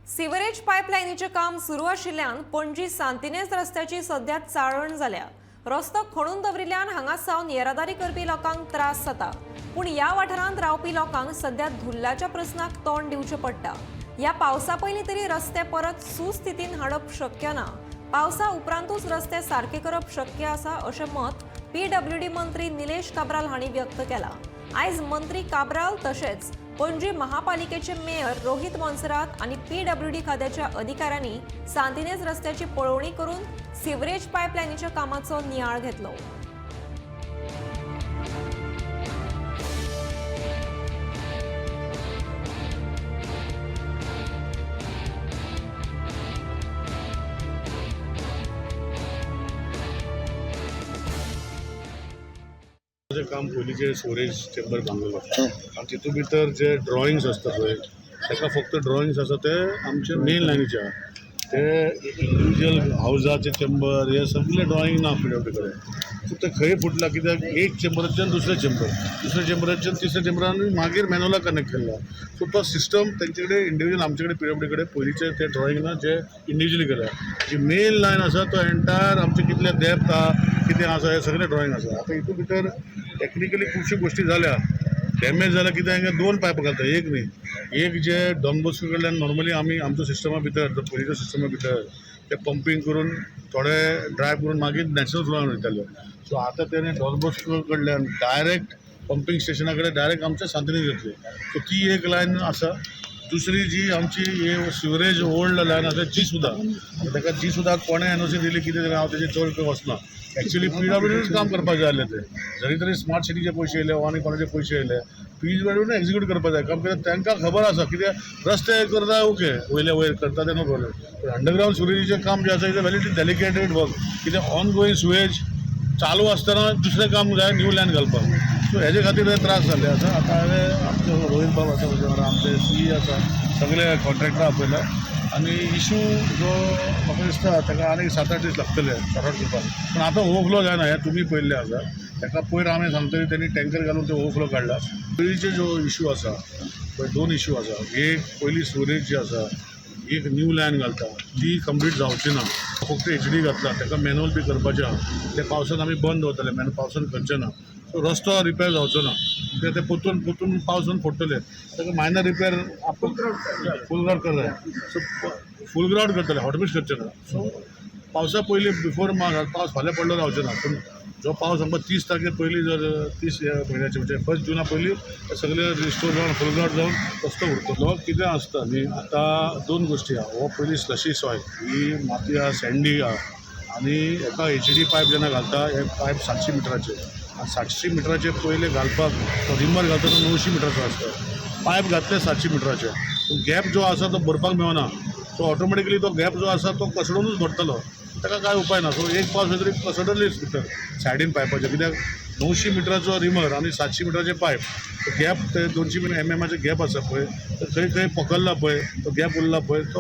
Sewerage पायपलायनीचे काम सुरू आशिल्ल्यान पणजी सांतिनेज रस्त्याची सध्या चाळण जाल्या। रस्तो खणून दवरिल्ल्यान हांगा सावन येरादारी करपी लोकांक त्रास जाता। पूण ह्या वाठारांत रावपी लोकांक सध्या धुल्लाच्या प्रस्नाक तोंड दिवचें पडटा। ह्या पावसा पयलीं तरी रस्ते परत सुस्थितीन हाडप शक्य ना। पावसा उपरांतूच रस्ते सारखे करप शक्य आसा अशें मत पीडब्ल्यूडी मंत्री निलेश काब्राल हांणी व्यक्त केला। आयज मंत्री काब्राल तशेंच पणजी महापालिकेचे मेयर रोहित मोन्सेरात आणि पीडब्ल्यूडी खात्याच्या अधिकाऱ्यांनी सांतिनेज रस्त्याची पळवणी करून सिवरेज पायपलायनीच्या कामाचो नियाळ घेतलो। काम पयलींचे स्टोरेज चेंबर बांदलेलो आनी तितून भितर जे ड्रॉइंग्स आसता पळय ताका फक्त ड्रॉइंग्स आसा ते आमचे मेन लायनीचे आहा। ते इंडिविज्युअल हावजाचे चेंबर हे सगळे ड्रॉइंग ना पीडब्ल्यूडी कडेन। सो ते खंय फुटला कित्याक एक चेंबराच्यान दुसऱ्या दुसऱ्या चेंबराच्यान तिसऱ्या चेंबरान मागीर मॅन्युअलाक कनेक्ट केल्ला। सो तो सिस्टम तेंचे कडेन इंडिविज्युअल आमचे कडेन पीडब्ल्यूडी कडेन पयलींचे ते ड्रॉइंग ना जे इंडिविज्युअली केल्या। जी मेन लायन आसा तो एंटायर आमचे कितले डेप्थ आहा कितें आसा हे सगळे ड्रॉइंग आसा। आतां हितून भितर टेक्निकली खुबशी गोष्टी झाल्या। डॅमेज जाला कित्याक हांगा दोन पायप घालता, एक न्ही। एक जे डॉन बॉस्को कडल्यान नॉर्मली आमी आमच्या सिस्टमा भितर पयलींच्या सिस्टमा भितर ते पंपींग करून थोडे ड्राय करून मागीर नॅचरल फ्लोरान वयताले। सो आतां तेणे डॉन बॉस्को कडल्यान डायरेक्ट पंपींग स्टेशना कडेन डायरेक्ट आमच्या सांतिनेज घेतली। सो ती एक लायन आसा। दुसरी जी आमची हे सिवरेज ओल्ड लायन आसा ती सुद्दां ताका जी सुद्दां कोणें एनओसी दिली कितें हांव तेजेर चड वचना। एक्चुअली पीडब्ल्यूडीच काम करपाक जाय आसलें तें। जरी तरी स्मार्ट सिटीचे पयशे येयले आनी कोणाचे पयशे येयले पीडब्ल्यूडीन एक्झिक्यूट करपाक जाय काम, कित्याक तांकां खबर आसा कित्याक रस्ते करता ओके वयले वयर करता ते नो प्रॉब्लेम, पूण अंडरग्रावंड सिवरेजीचें काम जें आसा इज अ वेरी डेलिकेटेड वर्क। कित्याक ऑन गोईंग सुवेज चालू आसतना दुसरें काम जाय न्यू लायन घालपाक। सो हेजे खातीर हे त्रास जाल्ले आसा। आतां हांवें आमचे रोहित बाब आसा म्हजे वांगडा, आमचे सी आसा, सगळे कॉन्ट्रॅक्टर आपयला आनी इशू जो म्हाका दिसता ताका आनीक 7-8 दीस लागतले सॉर्ट आउट करपाक। पूण आतां ओवरफ्लो जायना हें तुमी पळयल्लें आसा। ताका पयर हांवें सांगतरी तेणी टँकर घालून ते ओवरफ्लो काडला। पयलींचे जो इशू आसा पळय दोन इशू आसा। एक पयली स्टोरेज जी आसा एक न्यू लायन घालता ती कंप्लीट जावची ना, फक्त HD घातला ताका मॅन्युअल बी करपाचें आहा। ते पावसान आमी बंद दवरतले पावसान करचे ना। सो रस्तो रिपेर जावचो ना, ते पोतून पावसान फोडटले ताका मायनर रिपेर फूल ग्राउंड करता। सो फूल ग्राउंड करतले हॉटमिक्स करचे ना। सो पावसा पयलीं बिफोर पावस फाल्यां पडलो रावचे ना, पूण जो पावस आमकां 30 तारखे पयलीं जर 30 म्हयन्याचे म्हणजे 1 जूना पयलीं सगळे रिस्टोर जावन फूल ग्राउंड जावन रस्तो उरतलो। कितें आसता न्ही आतां दोन गोश्टी आहा। हो पयलीं स्लशी सॉयल ही माती आहा, सँडी आहा आनी एका HD पायप जेन्ना घालता हे पायप 700 मिटराचे आनी 700 मिटराचे पयले घालपाक तो रिमर घालता तो 900 मिटराचो आसता। पायप घातले 700 मिटराचे, पूण गॅप जो आसा तो भरपाक मेळना। सो ऑटोमॅटिकली तो गॅप जो आसा तो कसडूनच भरतलो, ताका कांय उपाय ना। सो एक पावस तरी कसडलेच भितर सायडीन पायपाचे, कित्याक 900 मिटराचो रिमर आनी 700 मिटराचे पायप गॅप ते 200 MM गॅप आसा पळय, खंय खंय पकडला पळय तो गॅप उरला पळय तो